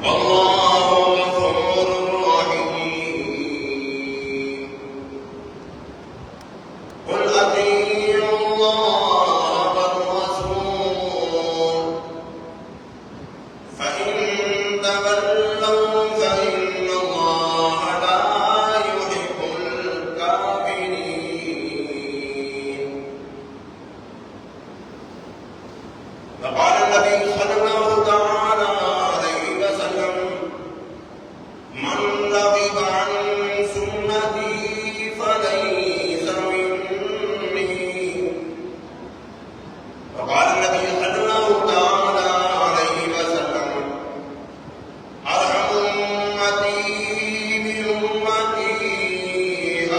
والله غفور رحيم قل أطيعوا الله والرسول فإن تولوا فإن الله لا يحب الكافرين. فقال النبي صلى الله تعالى عليه وسلم من رغب عن سنتي فليس مني. وقال النبي صلى الله تعالى عليه وسلم أرحم أمتي بأمتي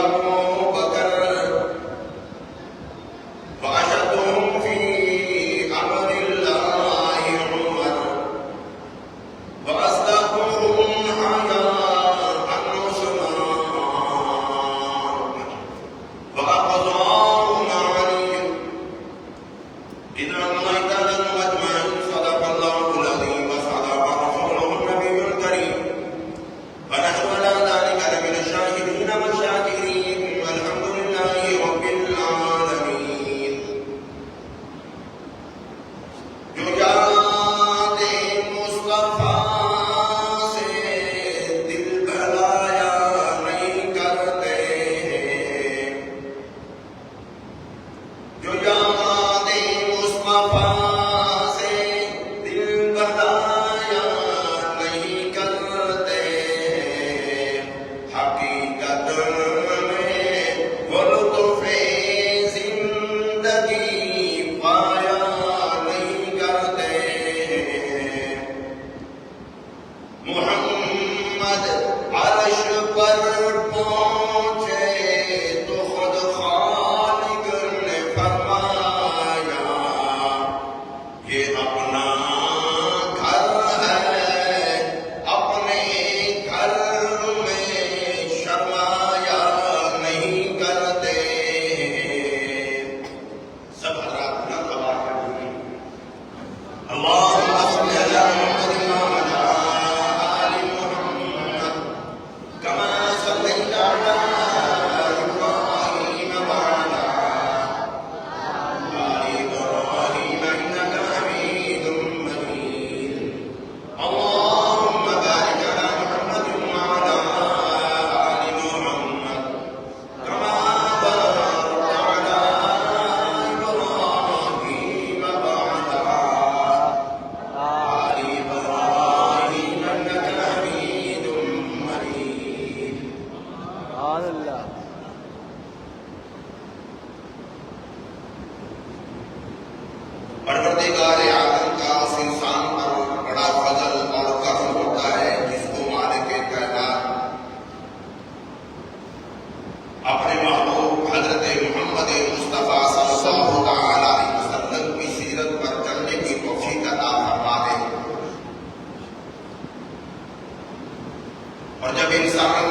أبو بكر وأشدهم في أمر الله عمر وأصدقهم حياء عثمان وأقضاهم علي. إذا الله تعالى أجمعين صدق الله العظيم وصدق رسوله النبي الكريم ونحن على ذلك لمن الشاهدين والشاكرين والحمد لله رب العالمين. جو یاد مصطفیٰ سے دل بھلایا نہیں کرتے ہیں، جو یاد مصطفیٰ سے دل بھلایا نہیں کرتے ہیں، حقیقت میں وہ لطف زندگی پایا نہیں کرتے ہیں. محمد عرش پر پہنچے تو خود خالق نے فرمایا یہ اپنا گھر ہے، اپنے گھر میں شرمایا نہیں کرتے ہیں. سب حضرات اپنا دعا کریں. اللهم صل على محمد وعلى آل محمد كما صليت على إبراهيم وعلى آل إبراهيم إنك حميد مجيد. اللهم بارك على محمد وعلى آل محمد كما باركت على إبراهيم وعلى آل إبراهيم إنك حميد مجيد. سبحان اللہ. پروردگار عالم کا اس انسان پر بڑا فضل اور کرم ہوتا ہے جس کو مالک کائنات اپنے محبوب حضرت محمد مصطفیٰ صلی اللہ تعالی علیہ وسلم کی سیرت پر چلنے کی توفیق عطا فرما دے. اور جب انسان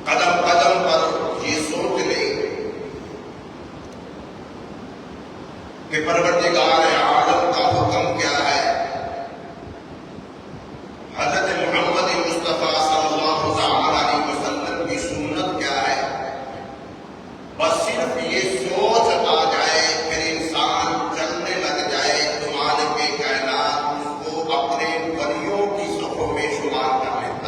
قدم قدم پر یہ سوچ لے کہ پروردگار عالم کا حکم کیا ہے، حضرت محمد مصطفیٰ صلی اللہ تعالی علیہ وسلم کی سنت کیا ہے، بس صرف یہ سوچ آ جائے پھر انسان چلنے لگ جائے تو مالک کائنات اس کو اپنے ولیوں کی صفوں میں شمار کر لیتا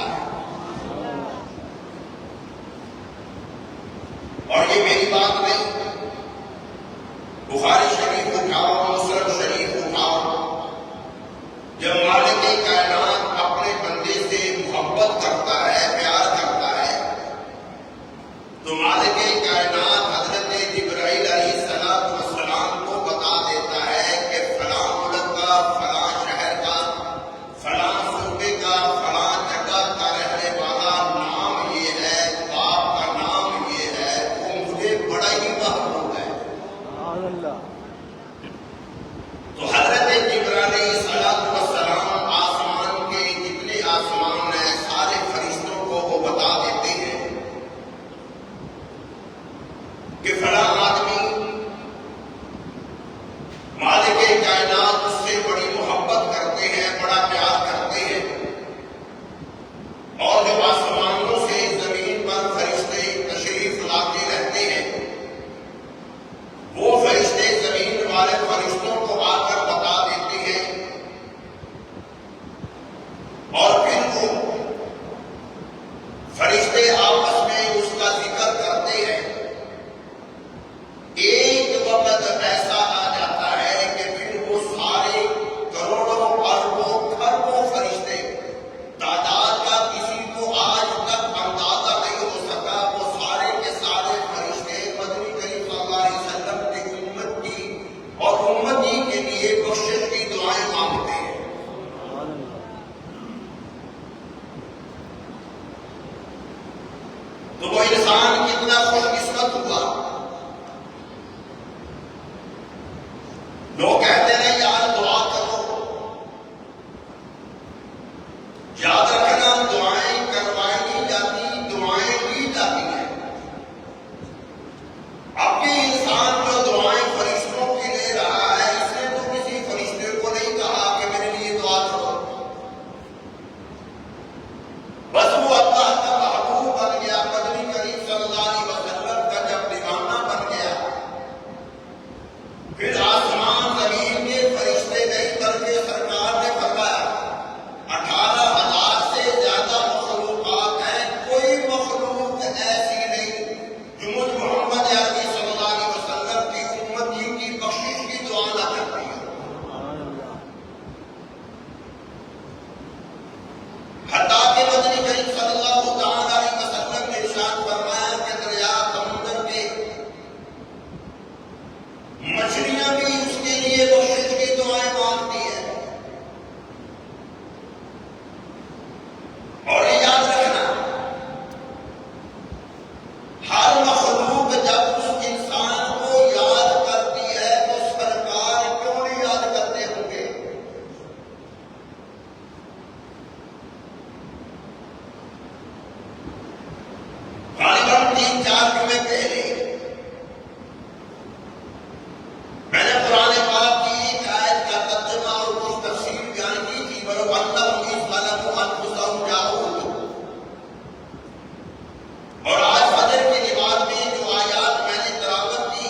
اللہ تعالی علیہ وسلم نے ارشاد فرمایا کہ دریا سمندر کے مچھلیاں بھی اس کے لیے بخشش کی دعائیں مانگتی ہے. اور یہ یاد رکھنا، ہر مخلوق جب اس انسان کو یاد کرتی ہے تو سرکار کیوں نہیں یاد کرتے ہوں گے؟ غالباً 3-4 جمعے پہلے میں نے قرآن پاک کی ایک آیت کا ترجمہ اور کچھ تفسیر بیان کی تھی. وَلَوْ أَنَّهُمْ إِذْ ظَلَمُوا أَنفُسَهُمْ جَاءُوكَ. اور آج فجر کی نماز میں جو آیات میں نے تلاوت کی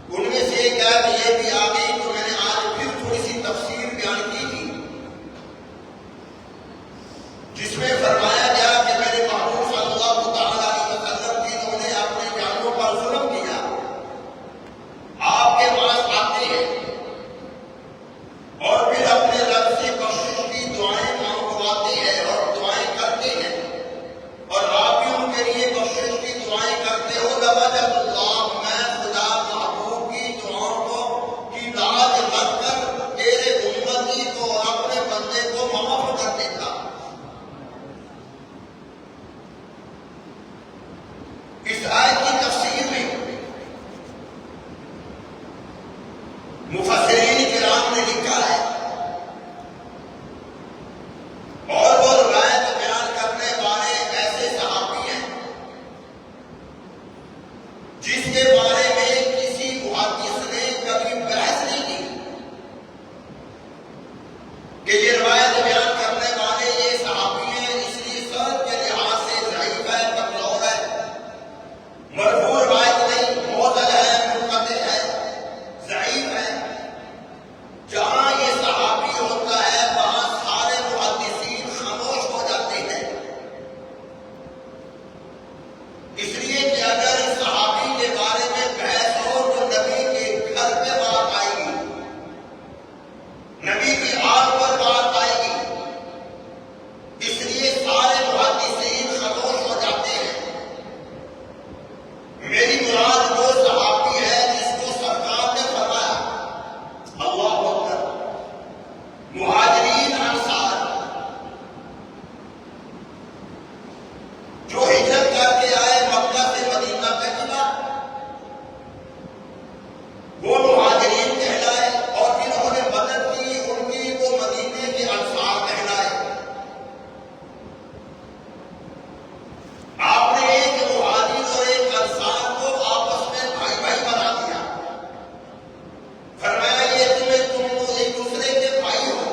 ان میں سے ایک آیت یہ بھی آ گئی تو میں نے آج پھر تھوڑی سی تفسیر بیان کی تھی، جس میں فرمایا گیا کہ میرے محبوب صلی اللہ تعالی علیہ وسلم جنہوں نے اپنے جانوں پر ظلم کیا آپ کے پاس آتے ہیں اور پھر اپنے رب سے بخشش کی دعائیں مانگواتے ہیں اور دعائیں کرتے ہیں، اور آپ بھی ان کے لیے بخشش کی دعائیں کرتے ہو. لَوَجَدَ اللَّهُ، میں خدا محبوب کی دعاؤں کو کی لاج رکھ کر تیرے امتی کو اور اپنے بندے کو معاف کر دیتا. اس آیت کی تفسیر میں مفسرین کرام نے لکھا ہے اور وہ روایت بیان کرنے والے ایسے صحابی ہیں جس کے بارے میں کسی محدث نے کبھی بحث نہیں کی کہ یہ روایت بیان کرنے والے یہ صحابی ہیں، اس لیے سند کے لحاظ سے ضعیف ہے، کمزور ہے، مرفوع روایت نہیں، معضل ہے، منقطع ہے، ضعیف ہے. جہاں یہ صحابی ہوتا ہے وہاں سارے محدثین خاموش ہو جاتے ہیں، اس لیے کہ اگر صحابی کے بارے میں بحث ہو تو نبی کے گھر پہ بات آئے گی، نبی کی آگ پر بات آئے گی، اس لیے سارے محدثین خاموش ہو جاتے ہیں. میری مراد وہ صحابی ہے جس کو سرکار نے فرمایا، اللہ اکبر، مہاجرین انصار جو ہجرت کر کے آئے مکہ سے مدینہ طیبہ، وہ مہاجرین کہلائے، اور جنہوں نے مدد کی ان کی وہ مدینے کے انصار کہلائے. آپ نے ایک مہاجر اور ایک انصار کو آپس میں بھائی بھائی بنا دیا. فرمایا یہ تم ایک دوسرے کے بھائی ہو.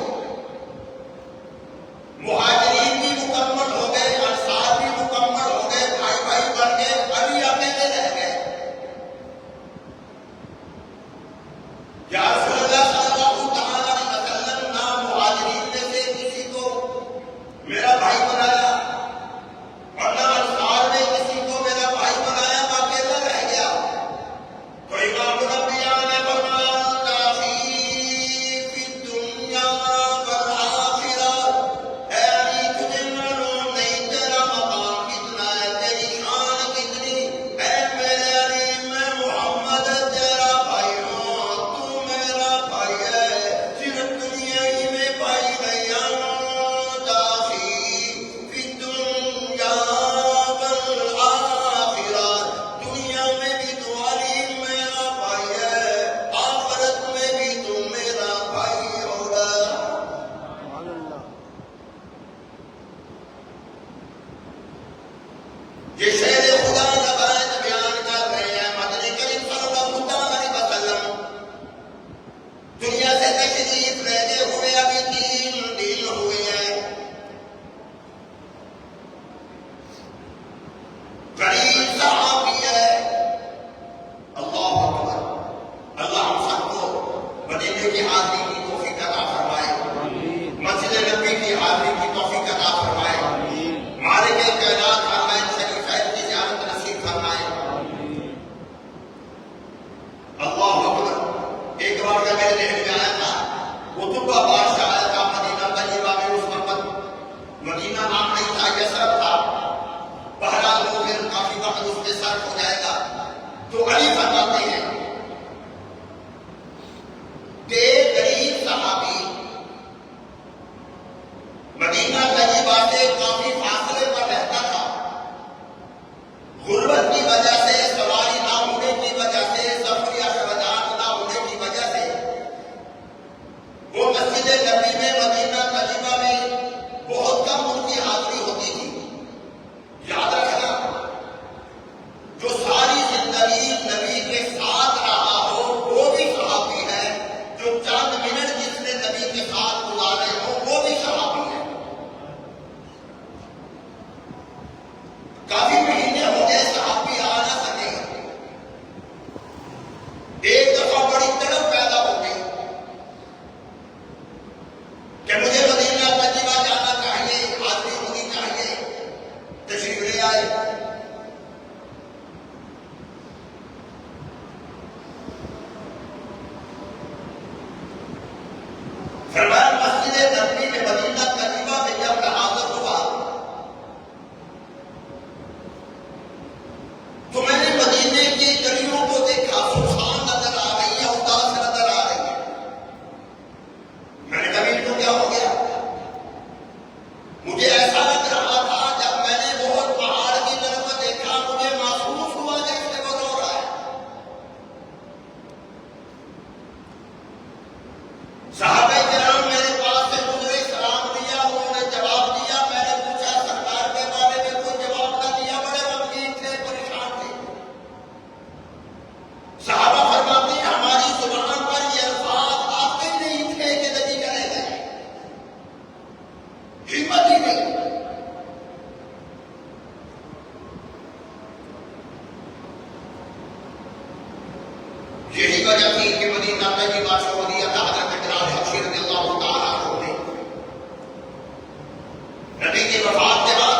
نبی کی وفات کے بعد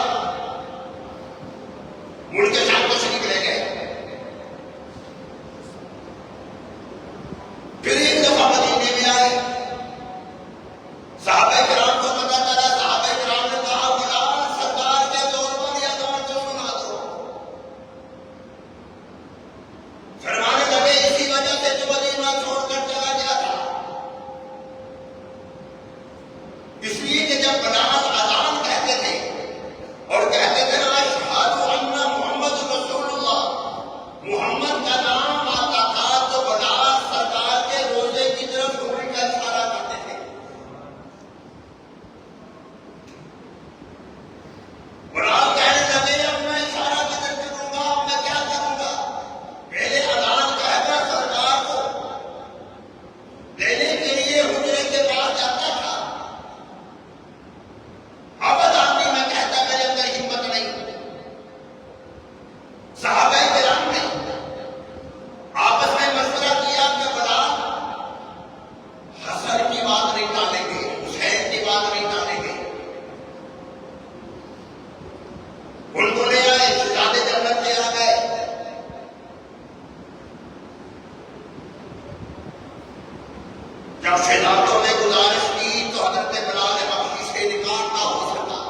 ملک شام تشریف لے گئے. پھر ایک دفعہ مدینے میں آئے. صحابہ کرام کو پتا چلا. صحابہ کرام نے کہا بلال سرکار کے دور پر یہ اذان تو سنا دو. فرمانے لگے اسی وجہ سے جو مدینہ چھوڑ کر چلا گیا تھا، اس لیے کہ جب بلال اذان کہتے تھے اور کہتے تھے اشہد ان محمد رسول اللہ، محمد کا نام آتا تھا تو بلال سرکار کے روزے کی طرف گھوم کر اشارہ کرتے تھے. بلال کہنے لگے اب میں اشارہ کدھر کروں گا، اب میں کیا کروں گا؟ پہلے اذان کہہ کر سرکار کو لینے کے لیے حجرے کے پاس جاتا تھا. اب اذان نہیں میں کہتا، میرے اندر ہمت نہیں. صحابہ کرام نے آپس میں مشورہ کیا کہ بلال حسن کی بات نہیں ٹالیں گے، حسین کی بات نہیں ٹالیں گے. ان کو لے آئے، شہزاد جنت لے آ گئے. جب شہزادوں نے گزارش کی تو حضرت بلال حبشی سے نکاح نہ ہو سکا.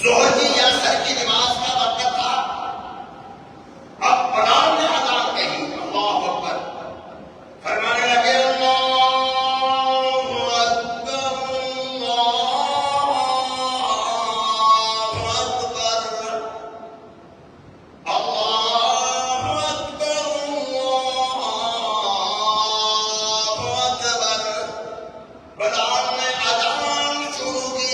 ظہر کی یا عصر کی نماز کا وقت تھا. اب بلال نے اذان کہی، اللہ اکبر. فرمانے لگے اللہ اکبر اللہ اکبر اللہ اکبر اللہ اکبر. بلال نے اذان شروع کی.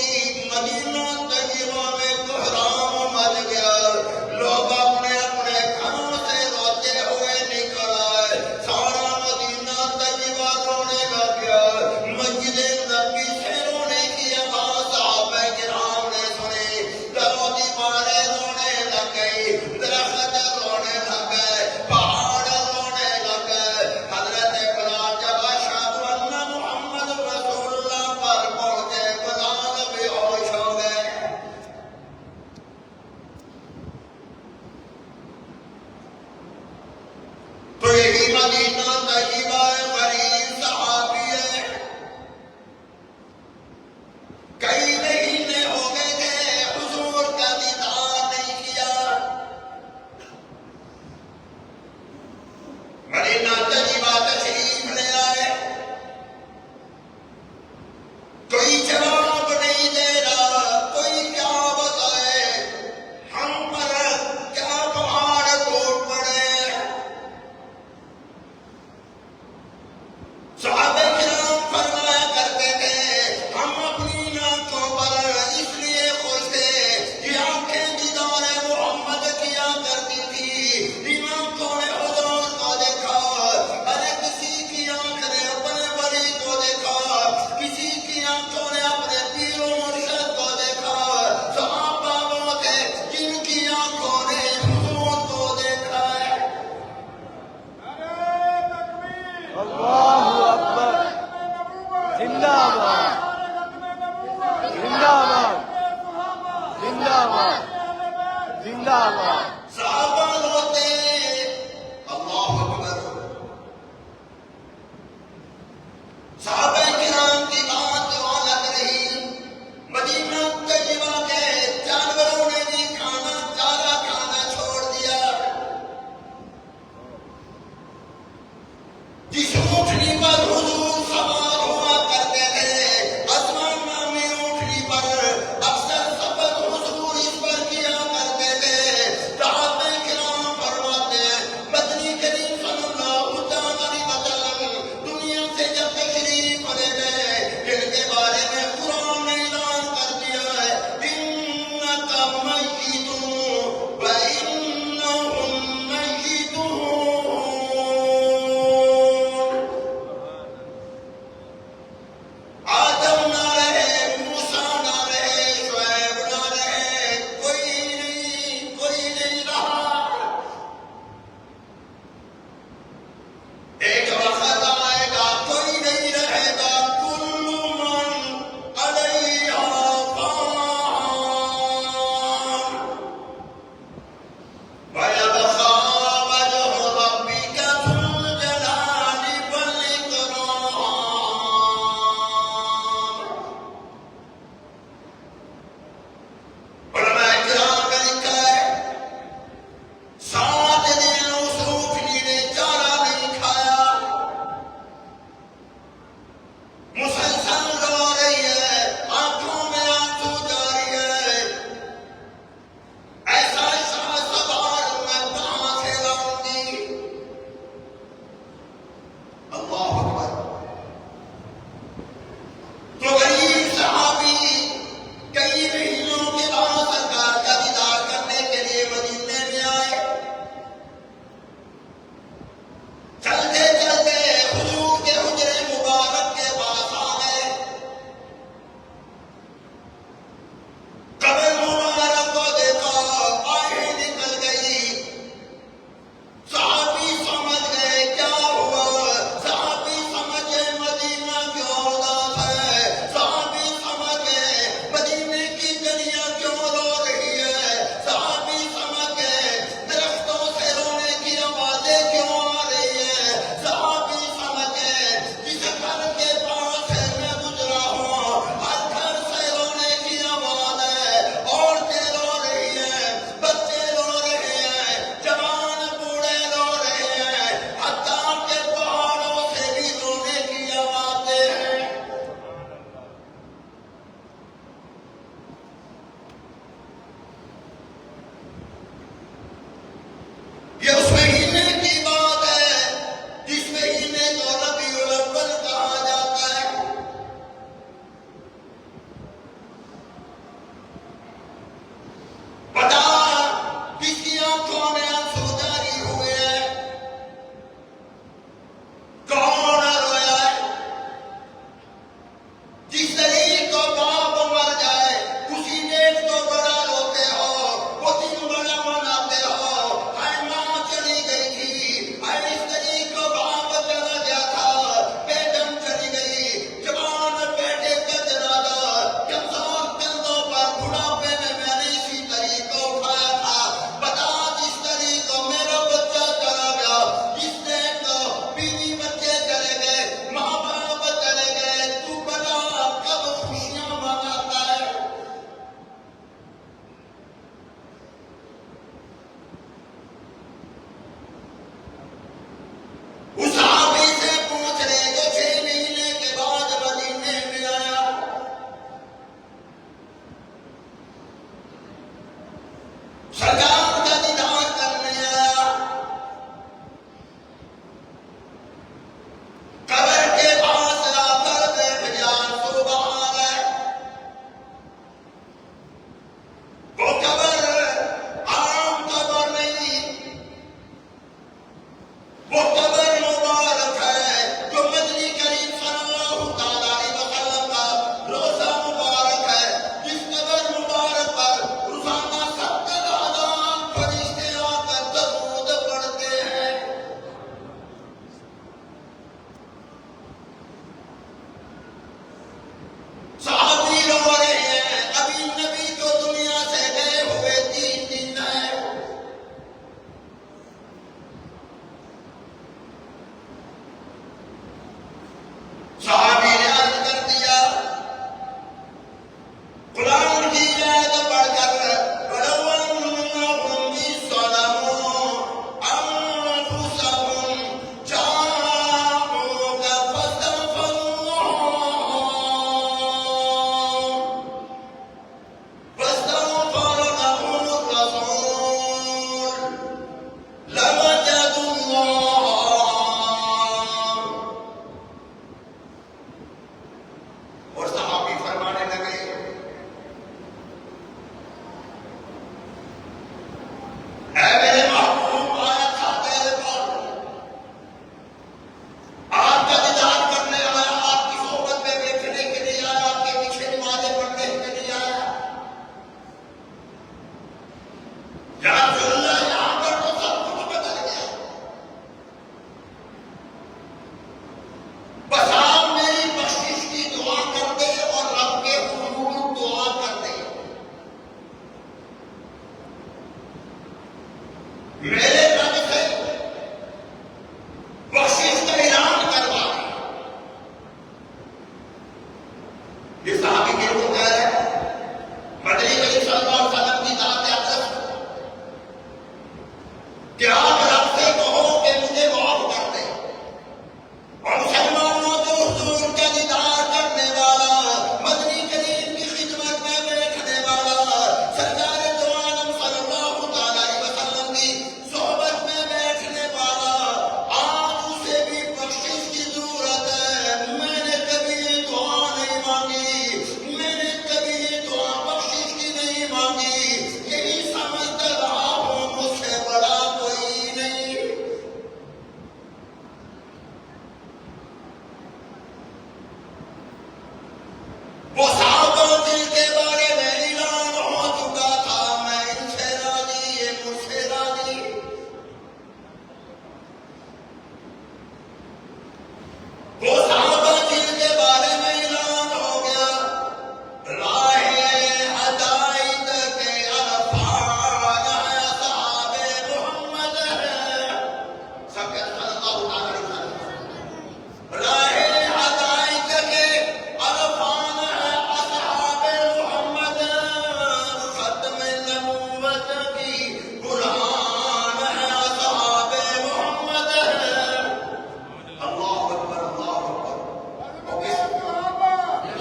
مدینہ طیبہ میں کوہرام مچ گیا. لوگ اپنے اپنے گھروں سے روتے ہوئے نکل آئے. سارا مدینہ طیبہ رونے لگ گیا. مسجد نبی سے رونے کی آواز صحابہ کرام نے سنی. دروں دیواریں رونے لگ گئی، درخت رونے لگ گئے، پہاڑ رونے لگ گئے. حضرت بلال جب اشہد ان محمد رسول اللہ پر پہنچے، بلال بے ہوش ہو گئے. تو یہی مدینہ طیبہ غریب صحابی ہے. کئی مہینے ہو گئے تھے حضور کا دیدار نہیں کیا. مدینہ طیبہ تشریف لے آئے. کوئی جواب نہیں دے رہا، کوئی کیا بتائے، ہم پر کیا پہاڑ ٹوٹ پڑے. صحابہ کرام فرمایا کرتے تھے ہم اپنی آنکھوں پر اس لیے خوش تھے کہ آنکھیں دیدار محمد کیا کرتی تھی. ان آنکھوں نے حضور کو دیکھا. ارے کسی کی آنکھ نے اپنے ولی کو دیکھا، کسی کی آنکھوں نے اپنے پیر و مرشد کو دیکھا. صحابہ وہ تھے جن کی آنکھوں نے حضور کو دیکھا ہے. اللہ اکبر. زندہ باد زندہ باد زندہ باد زندہ باد. صحابہ روتے. اللہ اکبر. صحابہ کرام کی بات جو الگ رہی. مدینہ طیبہ کے جانوروں نے بھی کھانا چارہ کھانا چھوڑ دیا. جس اونٹنی پر حضور سوار ہوا کرتے تھے، اسمان نامی اونٹنی پر اکثر سفر حضور اس پر کیا کرتے تھے. یہ صحابی کے وہ کہہ رہے ہیں مدنی کریم صلی اللہ علیہ وسلم کی ذات اقدس کہ آپ رب سے کہو کہ مجھے معاف کر دے، اور مسلمانوں کو حضور کا دیدار کرنے والا، مدنی کریم کی خدمت میں بیٹھنے والا، سرکار دو عالم صلی اللہ تعالی علیہ وسلم کی صحبت میں بیٹھنے والا، آج اسے بھی بخشش کی ضرورت ہے۔ میں نے کبھی یہ دعا نہیں مانگی، میں نے کبھی یہ دعا بخشش کی نہیں مانگی، یہی سمجھتا رہا ہوں مجھ سے بڑا کوئی نہیں۔ وہ صحابہ جن کے بارے میں اعلان ہو چکا تھا، میں ان سے راضی، یہ مجھ سے راضی۔ وہ صحابہ جن کے بارے میں اعلان ہو گیا، راہ ہدایت کے عرفان اصحاب محمد ہے، سب کے صلی اللہ علیہ وسلم۔ راہ ہدایت کے عرفان ہے اصحاب محمد، ختم نبوت کی برہان ہے اصحاب محمد ہے۔ اللہ اکبر، اللہ اکبر۔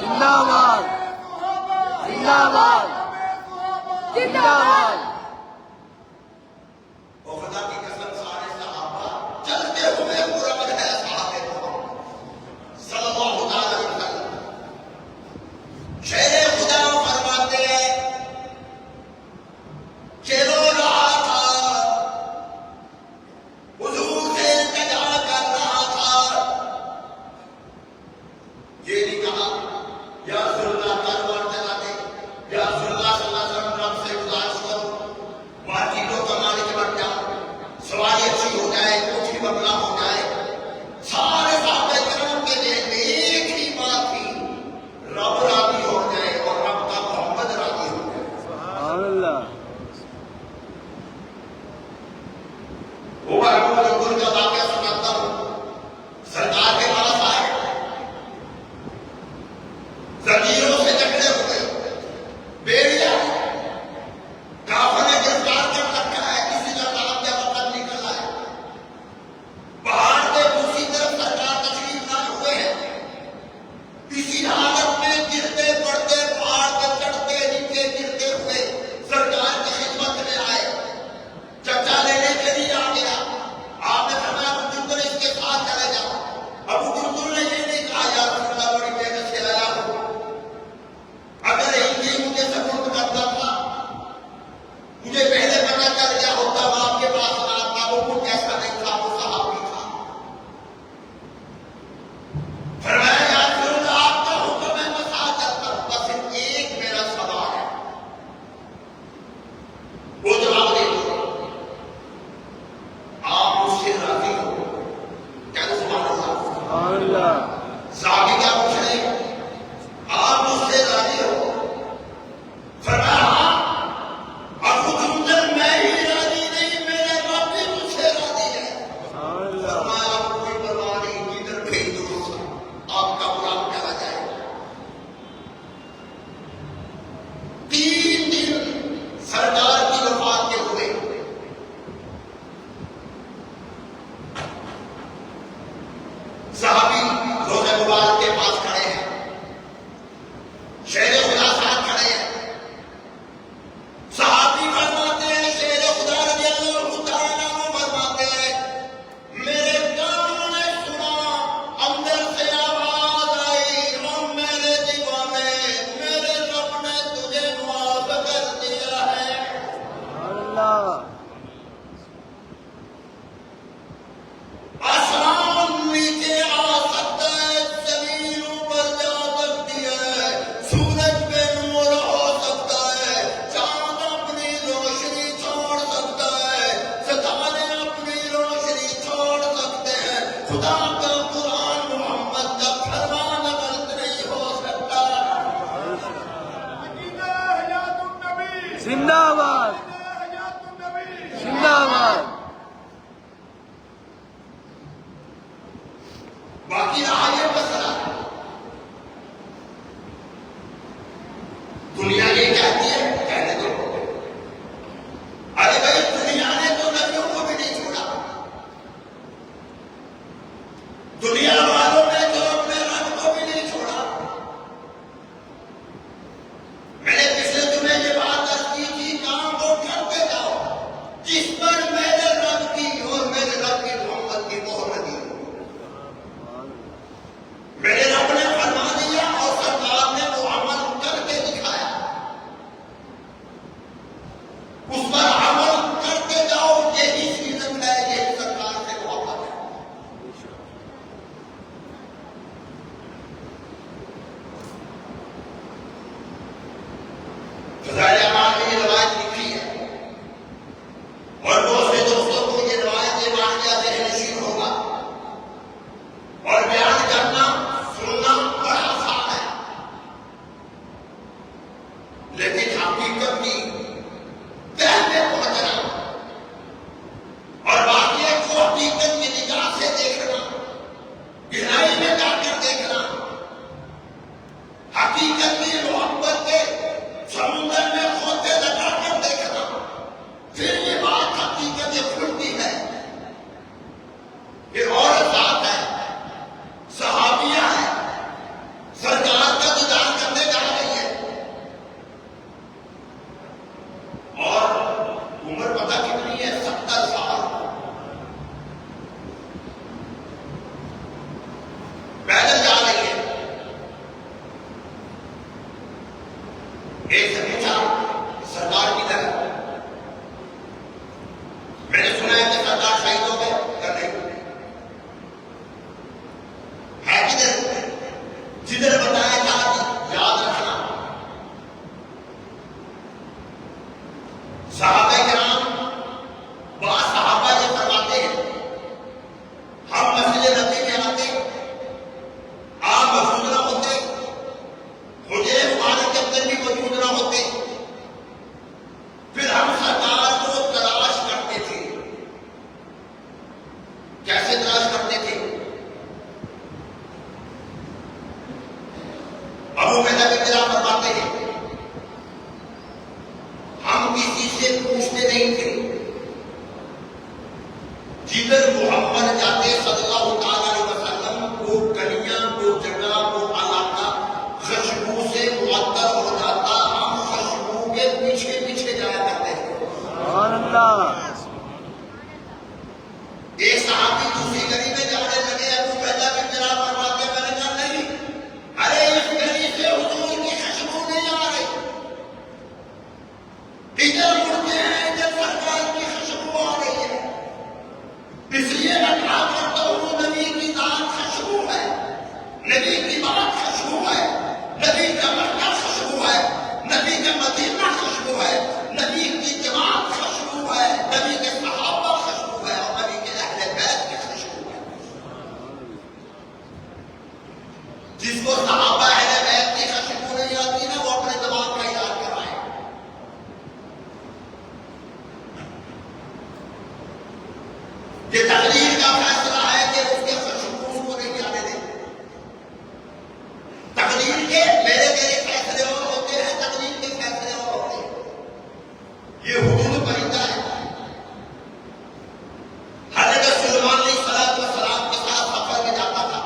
زندہ باد زندہ باد زندہ باد اور خدا کی قسم سارے صحابہ چلتے ہوئے قرآن ہے اصحاب محمد صلی اللہ تعالی علیہ وسلم۔ شیر خدا فرماتے ہیں کہ رو رہا تھا، حضور سے التجا کر رہا تھا، یہ نہیں کہا یا رسول اللہ تلوار چلا دے، یا رسول اللہ صلی اللہ علیہ وسلم رب سے گزارش کرو، مارکیٹوں کا مالک بن جا، سواری اچھی ہو جائے، کچھ بھی بنگلہ ہو جائے۔ سارے صحابہ کرام کے ذہن میں ایک ہی بات تھی، رب راضی ہو جائے اور رب کا محمد راضی ہو جائے۔ سبحان اللہ وہ ابو بکر کا واقعہ سناتا ہوں، سرکار کے پاس آئے، زنجیروں سے جکڑے ہوئے، بیڑیا کافر نے گرفتار کر رکھا ہے، کسی کا نام یا وطن نکل آئے، پہاڑ پہ دوسری طرف سرکار تشریف لائے ہوئے ہیں، اسی حالت میں گرتے پڑتے، پہاڑ پہ چڑھتے نیچے گرتے ہوئے سرکار کی خدمت میں آئے، چچا لینے کے لیے آ گیا، آپ نے فرمایا ابو جندل اس کے ساتھ چلے جاؤ۔ ابو جندل نے یہ نہیں کہا یا رسول اللہ بڑی محنت سے آیا ہوں، اگر یہ مجھے سپورٹ کرتا تھا، مجھے پہلے پتا چل گیا ہوتا، میں آپ کے پاس نہ آتا، وہ کچھ ایسا نہیں تھا، وہ صحابی تھا۔ فرمایا یا رسول اللہ آپ کا حکم ہے، میں ساتھ چلتا ہوں، بس ایک میرا سوال ہے، وہ جواب دے دو، آپ مجھ سے راضی ہو؟ کیا سبحان اللہ؟ سبحان اللہ صحابی کیا پوچھ رہے ہیں؟ آپ مجھ سے راضی ہو؟ فرمایا ہاں۔ ابو جندل میں ہی راضی نہیں، میرے رب بھی مجھ سے راضی ہے۔ سبحان اللہ فرمایا آپ کوئی پرواہ نہیں، جدھر بھیج دو آپ کا غلام چلا جائے۔ 3 دن سرکار کی وفات کے ہوئے، صحابی روزہ مبارک کے پاس کھڑے ہیں، شیر خدا ساتھ کھڑے ہیں، صحابی فرماتے ہیں، شیر خدا رضی اللہ تعالیٰ عنہ فرماتے ہیں، میرے کانوں نے سنا، اندر سے آواز آئی، اور میرے دیوانے، میرے رب نے تجھے معاف کر دیا ہے۔ سبحان اللہ آسمان نیچے آ سکتا ہے، زمین اوپر جا سکتی ہے، سورج پہ نور ہو سکتا ہے، چاند اپنی روشنی چھوڑ سکتا ہے، ستارے اپنی روشنی چھوڑ سکتے ہیں، خدا کا قرآن محمد کا فرمان غلط نہیں ہو سکتا۔ زندہ باد زندہ باد باقی رہا یہ مسئلہ ایک سے پوچھا سرکار کی طرح میں نے سنا ہے کہ سرکار شہید ہو گئے کر رہے ہے کدھر جدھر بتایا تھا کہ یاد رکھنا صحابہ کرام بعض صحابہ یہ فرماتے ہیں ہم مسجد نبی میں آتے آپ موجود نہ ہوتے حجرے مبارک کے اندر بھی موجود نہ ہوتے پھر ہم سرکار کو تلاش کرتے تھے کیسے تلاش کرتے تھے ابو عبیدہ بن جراح فرماتے ہیں ہم کسی سے پوچھتے نہیں تھے جدھر محمد جاتے صلی اللہ تعالی علیہ وسلم کو گلیاں کو جگہ کو علاقہ خوشبو سے معطر ہو جاتا ہم خوشبو کے پیچھے پیچھے جایا کرتے تھے سبحان اللہ ایک صحابی دوسری گلی میں جانے لگے ابو عبیدہ بن جراح فرماتے ہیں میں نے کہا نہیں ارے اس گلی سے حضور کی خوشبو نہیں آ رہی ادھر مڑتے ہیں ادھر سرکار کی خوشبو آ رہی ہے اس لیے میں کہا کرتا ہوں نبی کی ذات خوشبو ہے نبی کی بات خوشبو ہے نبی کا مکہ خوشبو ہے نبی کا مدینہ خوشبو ہے نبی کی جماعت خوشبو ہے نبی کے صحابہ خوشبو ہے اور نبی کے اہل بیت کی خوشبو ہے جس کو صحابہ اہل بیت کی خوشبو نہیں آتی نا وہ اپنے دماغ کا علاج کرائے یہ تقدیر کا فیصلہ ہے کہ اس کے خوشبو کو نہیں جانے دیں تقدیر کے میرے فیصلے اور ہوتے ہیں تقدیر کے فیصلے اور ہوتے ہیں یہ حدود پرندہ ہے حضرت سلیمان علیہ السلام کے ساتھ سفر میں جاتا تھا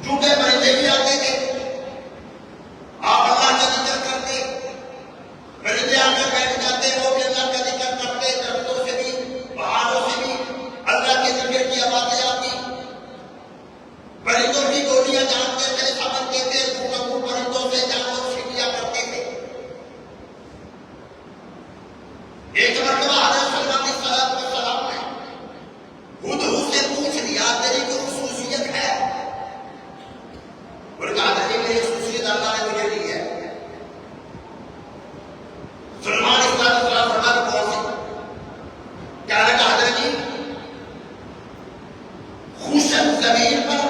جھوٹے پرندے بھی آتے تھے آپ اللہ کا ذکر کرتے پرندے آ کر بیٹھ جاتے وہ بھی اللہ کا ذکر کرتے درختوں سے بھی پہاڑوں سے بھی اللہ کے ذکر کی آوازیں آتی پرندوں کی بولیاں جانتے تھے سمجھتے تھے گفتگو پرندوں سے جانور سے کیا کرتے تھے ایک مرتبہ حضرت سلیمان علیہ السلام نے ہدہد سے پوچھ لیا تیری کوئی خصوصیت ہے اور کہا تھا کہ میری خصوصیت اللہ نے مجھے دی ہے سلیمان علیہ السلام فرماتے کون سی کیا نے کہا حضرت جی خشک زمین پر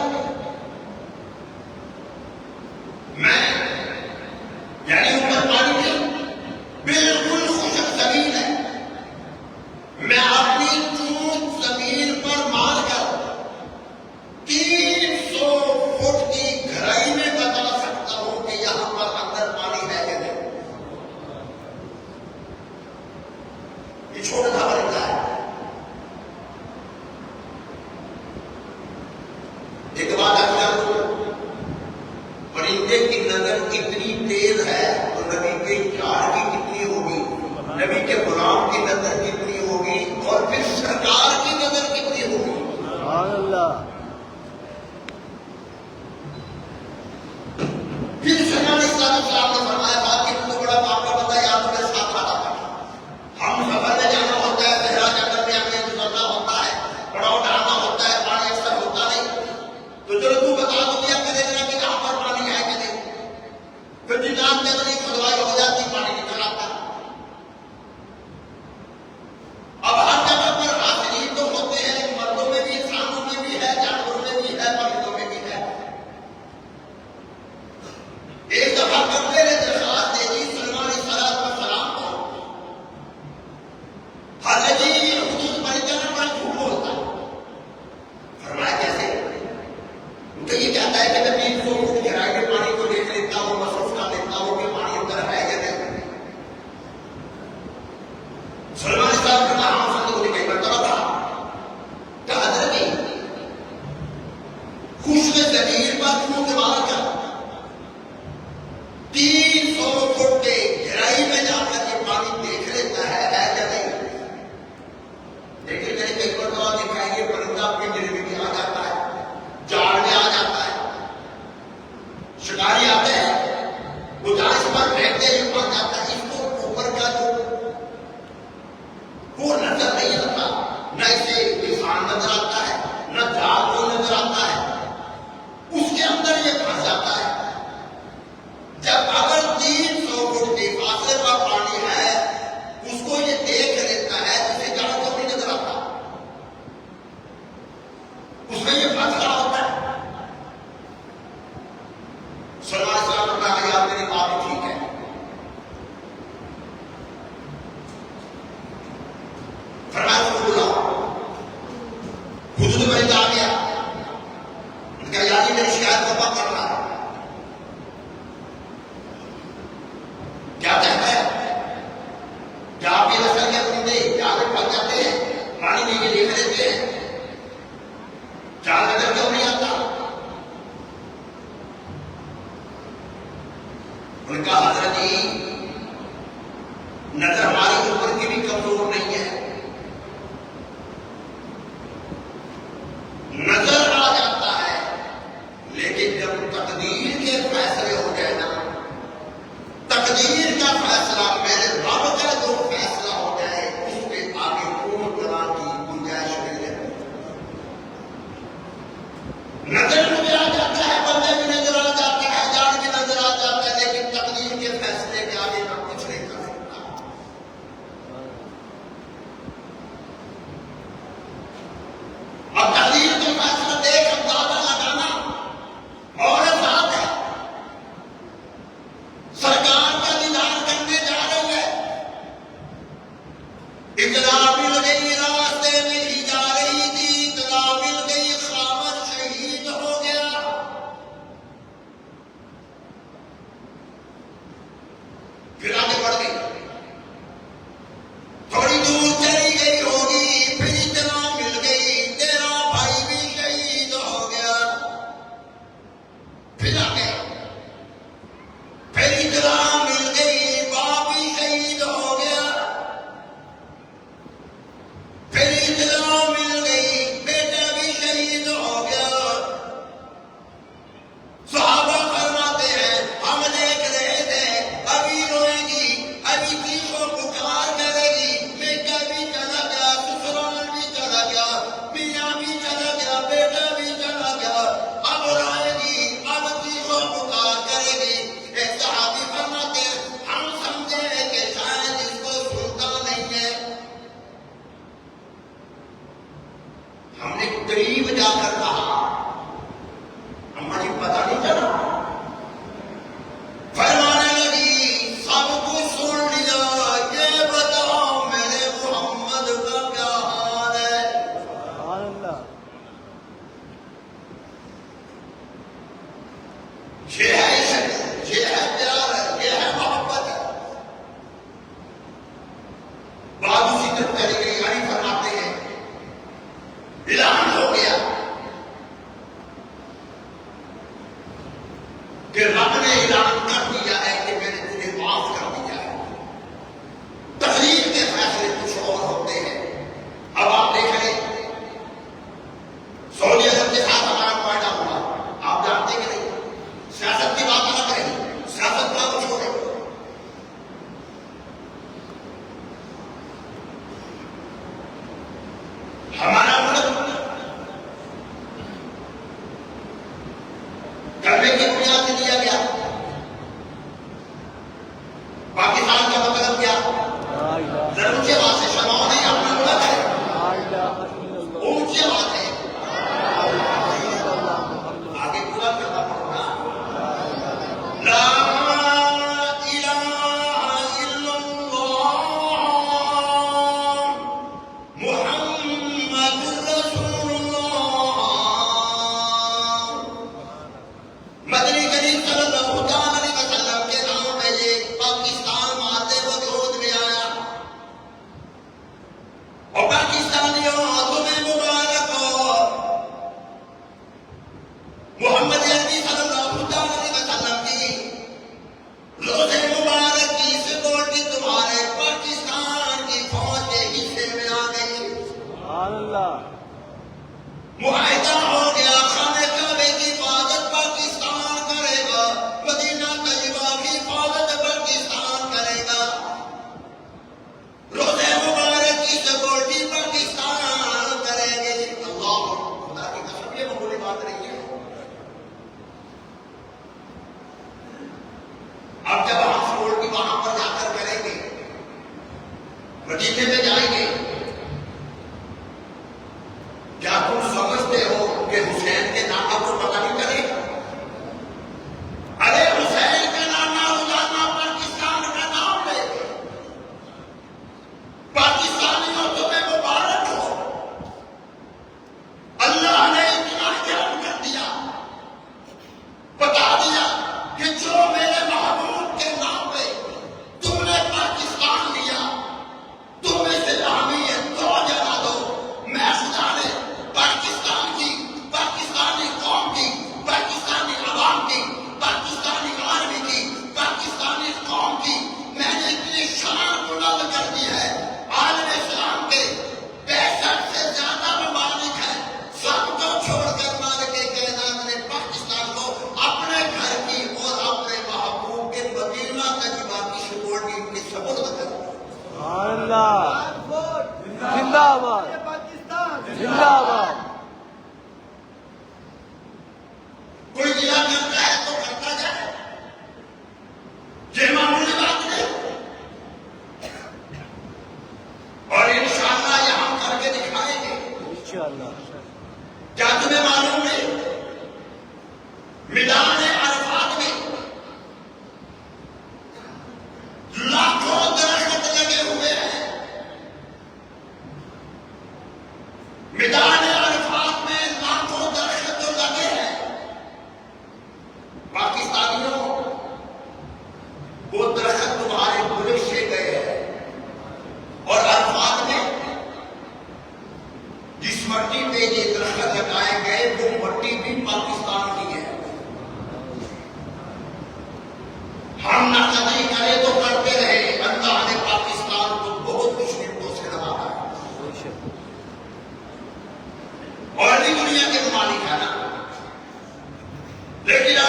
میں یعنی اوپر پانی نہیں بالکل خشک زمین ہے میں اپنی چونچ زمین پر مار کر 300 فٹ کی گہرائی میں بتا سکتا ہوں کہ یہاں پر اندر پانی ہے یا نہیں یہ چھوٹا سا پرندہ ہے ایک بات آپ کو پرندے کی نظر اتنی تیز ہے تو نبی کے یار کی کتنی ہوگی نبی کے غلام کی نظر کتنی ہوگی اور پھر سرکار کی نظر کتنی ہوگی سبحان اللہ پھر سلیمان علیہ السلام نے فرمایا تھا کہ تو بڑا معاملہ بتا یا تمہیں ساتھ آ رہا ہم سفر میں جانا ہوتا ہے صحرا جنگل میں ہمیں گزرنا ہوتا ہے بڑا اٹھانا ہوتا ہے پانی اکثر ہوتا نہیں تو چلو تو بتا دو کیا کرے گا کہ یہاں پر پانی ہے کہ نہیں پھر جناب میں اپنی کھدوائی ہو جاتی پانی نکل آتا اب ہر جگہ پر حاضرین تو ہوتے ہیں مردوں میں بھی انسانوں میں بھی ہے جانوروں میں بھی ہے پرندوں میں بھی ہے ایک دفعہ کرتے نے درخواست دے دی سلیمان علیہ السلام کو حضرت جی یہ حدود پرندہ میں بڑا جھوٹ بولتا فرمایا کیسے تو یہ کہتا ہے کہ میں 300 فٹ گہرائی میں پانی کو دیکھ لیتا ہوں مصروف کر لیتا ہوں کہ پانی اندر ہے یا نہیں سلیمان علیہ السلام کا نام سنتے ہوئے کئی مرتبہ تھا کہ حضرت جی خشک زمین پر کیوں دماغ کر 300 فٹ کے گہرائی میں جا کر یہ پانی دیکھ لیتا ہے یا نہیں لیکن میں نے کئی مرتبہ دیکھا ہے یہ پرندہ اپنی جلوی میں آ جاتا ہے جاڑ میں آ جاتا ہے فلسفہ کر رہا ہے. کیا کہتا ہے؟ کیا آپ یہ نظریہ سنتے کیا آگے پھنس جاتے ہیں پانی میں یہ دیکھ لیتے ہیں کیا نظر کیوں نہیں آتا؟ ان کا حضرت جی نظر ہماری عمر کی بھی کمزور نہیں ہے. نظر آ جاتا ہے لیکن جب تقدیر کے فیصلے ہو جائے نا تقدیر کا فیصلہ میرے رب کا جو فیصلہ ہو جائے اس کے آگے کوئی طرح کی گنجائش نہیں رہتی. نظر مجھے آ جاتا ہے بندے بھی نظر آ جاتا ہے جان بھی نظر آ جاتا ہے لیکن تقدیر کے فیصلے کے آگے میں کچھ نہیں کر سکتا. اب تقدیر کا فیصلہ دیکھ اندازہ لگانا اور ذات ہے. سرکار کا دیدار کرنے جا رہی ہے اطلاع مل گئی راستے میں ہی جا رہی تھی اطلاع مل گئی خامد شہید ہو گیا. پھر آگے بڑھ گئی تھوڑی دور چلی گئی ہوگی پھر اطلاع مل گئی تیرا بھائی بھی شہید ہو گیا. پھر آگے پھر اطلاع مل گئی باپ بھی شہید ہو گیا. پھر اطلاع مل گئی بیٹا بھی شہید ہو گیا. صحابہ فرماتے ہیں ہم دیکھ رہے تھے ابھی روئے گی ابھی چیخو پکار کرے گی بیٹا بھی چلا گیا سسرال بھی چلا گیا میاں بھی چلا گیا بیٹا بھی چلا گیا اب روئے گی اب چیخو پکار کرے گی. ایک صحابی فرماتے ہیں ہم سمجھے کہ شاید اس کو سنتا نہیں ہے. ہم نے قریب جا کر کہا ہماری پتہ نہیں چلا. فرمانے لگی سب کچھ سن لیا یہ بتاؤ میرے محمد کا کیا حال ہے. سبحان اللہ. یہ ہے عشق یہ ہے پیار ہے یہ ہے محبت ہے. بات اسی طرف چلی گئی. علی فرماتے ہیں اعلان ہو گیا کہ رب نے اعلان کر دیا ہے کہ میں نے تجھے معاف کر دیا ہے. تقدیر کے فیصلے کچھ اور ہوتے ہیں. اب آپ دیکھ لیں سعودی عرب کے ساتھ ہمارا معاہدہ ہوا آپ جانتے کہ نہیں. سیاست کی بات نہ کریں سیاست کا کچھ ہو رہے. ہمارا ملک کلمے کی بنیاد سے دیا گیا. پاکستان کا مطلب کیا لا الہ ذرا اونچی آواز سے شرماؤ نہیں اپنا ملک ہے لا الہ الا اللہ. اونچی آواز ہے لا الہ الا اللہ محمد آگے پورا کرنا پڑتا. رسول لا الہ الا اللہ محمد رسول اللہ. مدنی کریم صلی اللہ علیہ وسلم کے نام میں یہ پاکستان ماتے وجود میں آیا. اور پاکستانیوں تمہیں مبارک ہو. محمد عربی صلی اللہ علیہ وسلم کی روزے مبارک کی سیکورٹی تمہارے پاکستان کی فوج کے حصے میں آ گئی. سبحان اللہ. معاہدہ ہو گیا خانہ کعبے کی حفاظت پاکستان کرے گا مدینہ طیبہ کی حفاظت پاکستان کرے گا. روزے مبارک کی سیکورٹی پاکستان کرے گی. اللہ خدا کی قسم یہ معمولی بات نہیں ہے. اب جب ہم سیکورٹی وہاں پر جا کر کریں گے وظیفے میں جائیں گے کیا تم سمجھتے ہو کہ حسین کے نام کو پتہ نہیں چلے گا؟ ارے حسین کا نام روزانہ پاکستان کا نام لے گے. پاکستانیوں تمہیں مبارک ہو. اللہ نے اتنا احترام کر دیا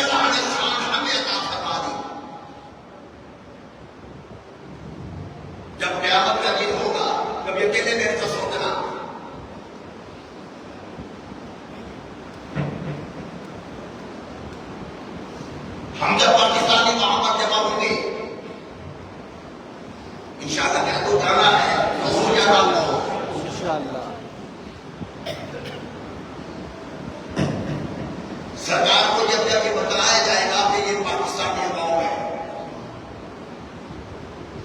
اللہ نے شان ہمیں عطا فرما دی. جب قیامت کا دن ہوگا کبھی اکیلے میرے کو سوچنا ہم جب پاکستانی وہاں پر جمع ہوں گے انشاءاللہ کیا تو جانا ہے رسول کیا نام ہو انشاءاللہ. سرکار کو جب یہ بتلایا جائے گا کہ یہ پاکستانی قوم ہے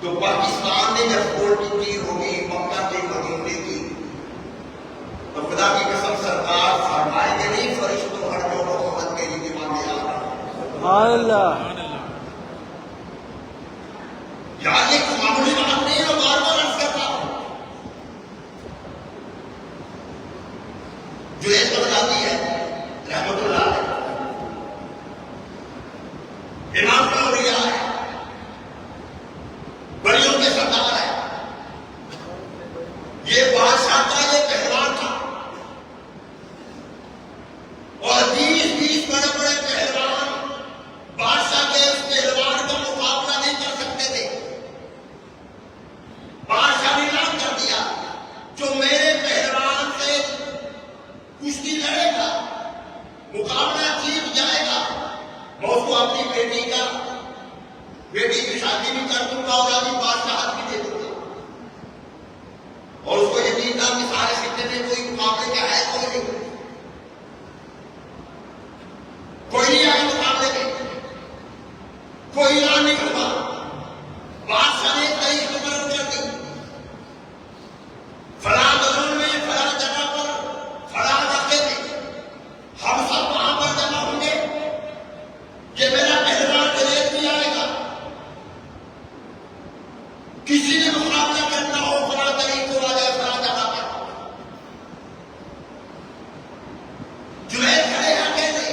تو پاکستان نے جب پولٹی کی ہوگی مکہ کے مدینے کی تو خدا کی قسم سرکار فرمائے گے نہیں فرشتوں ہر جو محمد کے لیے مانے آ رہا سبحان اللہ. یار یہ کوئی معمولی بات نہیں ہے. بار بار عرض کرتا ہوں جو ایک بتاتی ہے رحمت اللہ علیہ امام الاولیاء ہے بڑیوں کے سردار ہے. یہ بادشاہ کا یہ پہلوان تھا اور 20 بڑے بڑے پہلوان بادشاہ کے اس پہلوان کا مقابلہ نہیں کر سکتے تھے. بادشاہ نے اعلان کر دیا جو میرے پہلوان سے کشتی لڑے گا مقابلہ جیت جائے گا میں اس کو اپنی بیٹی کی شادی بھی کر دوں گا اور ابھی بادشاہت بھی دے دوں گا. اور اس کو یقین تھا کہ سارے خطے میں کوئی مقابلے کا ہے کوئی نہیں آئے مقابلے میں کوئی اعلان نہیں ہوا. بادشاہ نے تاریخ مقرر کر دی فلاں زمانے میں فلاں جگہ پر فلاں علاقے میں ہم سب وہاں پر جمع ہوں گے. یہ میرا پہلوان جلیل بھی آئے گا. کسی نے مقابلہ کرنا ہو فلاں تاریخ کو آ جائے فلاں جگہ پر. جنید کھڑے ہیں اکیلے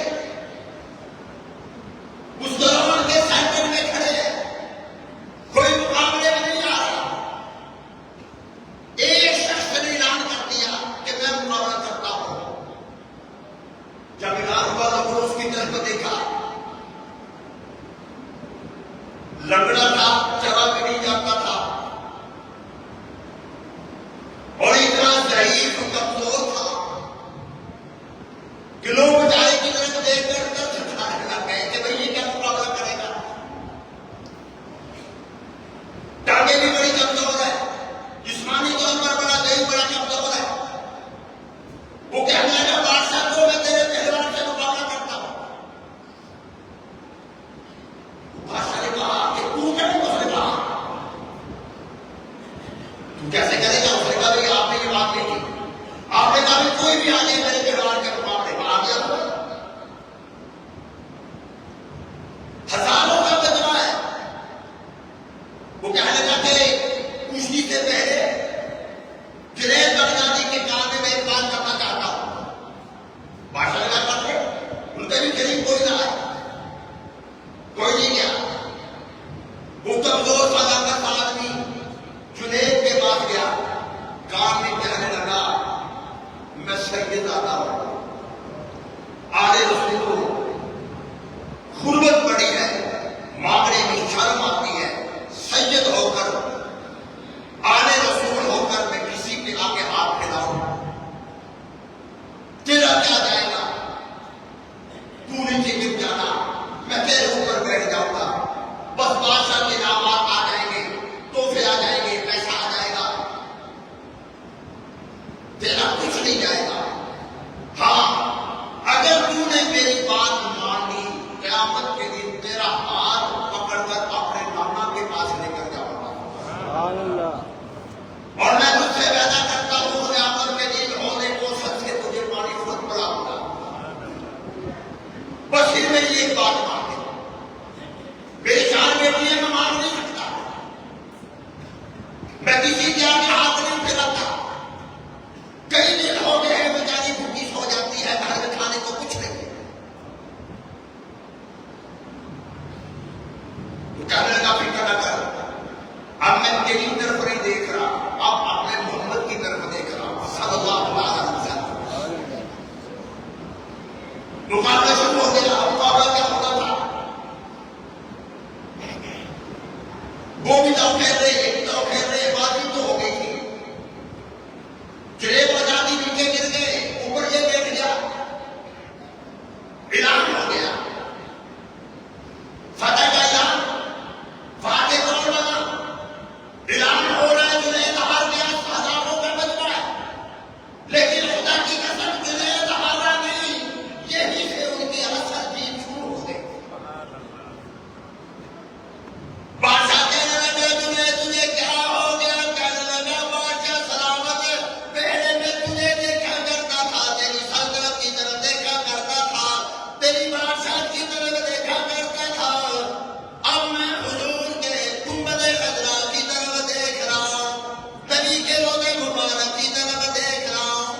اس دوران کے سینٹر میں کھڑے ہیں. کوئی مقابلے میں نہیں آ رہا. ایک شخص نے اعلان کر دیا کہ میں مقابلہ کرتا ہوں. جب اعلان ہوا لوگوں نے اس کی طرف دیکھا لنگڑا تھا چلا بھی نہیں جاتا تھا اور اتنا ضعیف کمزور تھا کہ لوگ بیچارے کی طرف دیکھ کر ترس کھانے لگ گئے کہ بھئی یہ کیا مقابلہ کرے گا. ٹانگیں بھی بڑی کمزور ہے جسمانی طور پر بڑا دل بڑا کمزور ہے. وہ کہنے لگا بادشاہ کو میں تیرے پہلوان سے مقابلہ کرتا ہوں. بادشاہ نے کہا کہ تو کیا نہیں. اس نے کہا تو کیسے کرے گا. اس نے کہا بھائی آپ نے یہ بات نہیں کی. آپ نے کہا بھی کوئی بھی آ جائے میرے پہلوان کے مقابلے میں. آ گیا ہزاروں کا مجمع ہے. وہ کہنے لگا کہ کشتی سے پہلے جنید بغدادی کے کام میں ایک بات کرنا چاہتا ہوں. بادشاہ نے کہا کہ ان کے بھی قریب کوئی نہ آئے. کوئی نہیں گیا. وہ کمزور صداقت آدمی جنید کے پاس گیا. کام میں کہنے لگا میں سید آتا ہوں. آلے رسول ہوں. غربت بڑی ہے مانگنے میں شرم آتی ہے. سید ہو کر آلے رسول ہو کر میں کسی کے آگے ہاتھ پھیلاؤں تیرا کیا جائے گا. تو نیچے گر جانا میں تیرے اوپر بیٹھ جاؤں گا. بس بادشاہ کے انعامات آ جائیں گے تحفے آ جائیں گے پیسہ آ جائے گا تیرا کچھ نہیں جائے گا. ہاں اگر تو نے میری بات مان لی قیامت کے دن تیرا ہاتھ پکڑ کر اپنے نانا کے پاس لے کر جاؤں گا. سبحان اللہ. اور میں تجھ سے وعدہ کرتا ہوں قیامت کے دن ہونے کو سب سے تجھے پانی خود پڑاؤں گا. بس پھر میری ایک بات مان لے. میری 4 بیٹی ہے میں مان نہیں سکتا. میں کسی کے آگے ہاتھ نہیں پھیلاتا. کئی دن ہو گئے ہیں بیچاری بھوکی سو جاتی ہے گھر میں کھانے کو کچھ نہیں. تو کہنے لگا فکر نہ کر. اب میں تیری طرف نہیں دیکھ رہا اب اپنے محمد کی طرف دیکھ رہا ہوں صلی اللہ علیہ وسلم. مقابلہ شروع ہو گیا. مقابلہ کیا ہوگا وہ بھی داؤ کہہ رہے یہ بھی داؤ کہہ رہے بازی تو ہو گئی تھی جریب آزادی نیچے گر گئے اوپر یہ بیٹھ گیا اعلان ہو گیا فتح کا اعلان فاتح کون بنا اعلان ہو رہا ہے جنید ہار گیا ہزاروں کا بچہ ہے لیکن خدا کی قسم جنید ہارا نہیں یہی سے ان کی اصل جیت شروع ہو گئی بادشاہ کہنے لگے جنید تجھے کیا ہو گیا کہنے لگا بادشاہ سلامت ہے پہلے میں تجھے دیکھا کرتا تھا تیری سلطنت کی طرف دیکھا کرتا تھا تیری بادشاہ کی طرف دیکھا کرتا تھا اب میں حضور کے گنبد خضرا کی طرف دیکھ رہا ہوں نبی کے روضے مبارک کی طرف دیکھ رہا ہوں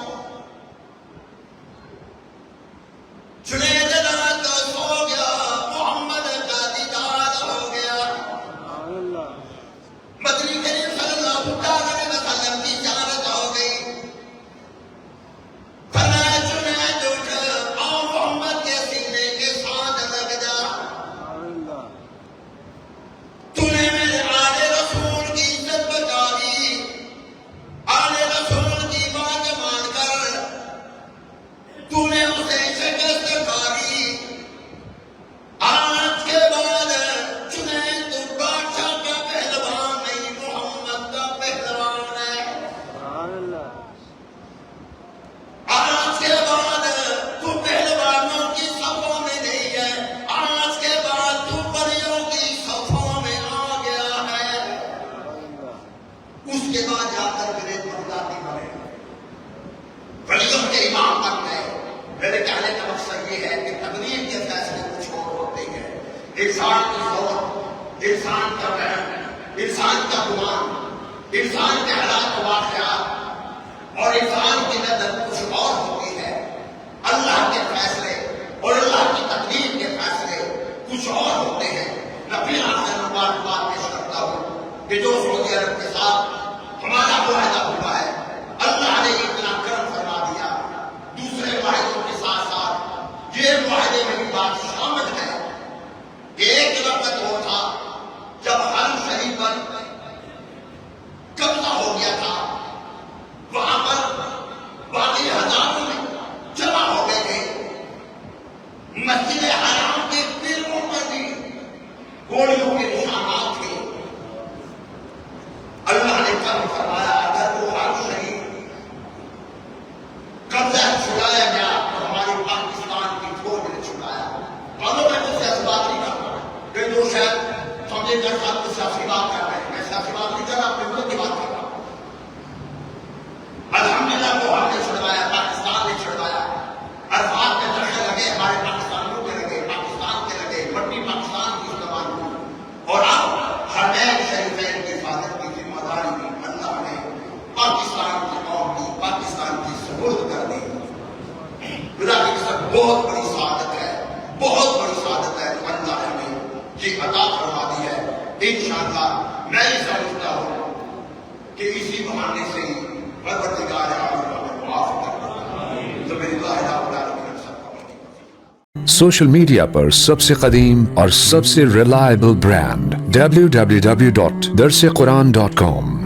جنید رات سو گیا محمد کا دیدار ہو گیا سبحان اللہ مدنی کریم صلی اللہ علیہ وسلم کی زیارت ہو گئی فرمایا جنید اٹھ اور محمد کے سینے کے ساتھ لگ جا سبحان اللہ تو نے میرے آل رسول کی عزت بچا دی آل رسول کی بات مان کر تو نے اسے شکست کھاری آج کے بعد جنید تو بادشاہ کا پہلوان نہیں محمد کا پہلوان ہے سبحان اللہ آج کے بعد تو پہلوانوں کی صفوں میں نہیں ہے آج کے بعد تو پریوں کی صفوں میں آ گیا ہے سبحان اللہ اس کے بعد جا کر میرے بغدادی بنے ولیوں کے امام بن گئے میرے کہنے کا مقصد یہ ہے کہ تقدیر کے فیصلے کچھ اور ہوتے ہیں انسان کی سوچ انسان کا وہم انسان کا گمان انسان کے حالات و واقعات اور انسان کی نظر کچھ اور ہوتی ہے اللہ کے فیصلے اور اللہ کی تقدیر کے فیصلے کچھ اور ہوتے ہیں نبی سے مبارکباد پیش کرتا ہوں کہ جو سعودی عرب کے ساتھ ہمارا معاہدہ ہوا ہے اللہ نے اتنا کرم فرما دیا دوسرے معاہدوں کے ساتھ ساتھ یہ معاہدے میں بھی بات شامل ہے کہ ایک وقت وہ تھا جب حرم شریف پر قبضہ ہو گیا تھا وہاں پر باقی ہزاروں میں جمع ہو گئے تھے مسجد حرام کے پیروں پر بھی گولیوں کے نشانات تھے اللہ نے کرم فرمایا اگر وہ حرم شریف قبضہ چھڑایا گیا تو ہماری پاکستان کی فوج نے چھڑایا معلوم میں تو سیاسی بات نہیں کر رہا کہ جو شاید سمجھے کر ساتھ کو سیاسی بات کر رہے ہیں میں سیاسی بات نہیں کر رہا اپنے ملک کی بات کر رہا ہوں الحمدللہ وہ ہم نے چھڑوایا پاکستان نے چھڑوایا عرفات میں جھنڈے لگے ہمارے پاکستانیوں کے لگے پاکستان کے لگے مٹی پاکستان کی استعمال ہوئی اور اب حرمین شریفین کی حفاظت کی ذمہ داری بھی اللہ نے پاکستان کی قوم کی پاکستان کی سپرد کر دی خدا کی قسم بہت بڑی سعادت ہے بہت بڑی سعادت ہے جو اللہ نے ہمیں یہ عطا فرما دی ہے انشاءاللہ میں یہ سمجھتا ہوں کہ اسی بہانے سے ہی پروردگار عالم ہمیں معاف کر دے تو میری دعا ہے رب العالمین سب کو سوشل میڈیا پر سب سے قدیم اور سب سے ریلائبل برانڈ www.darsequran.com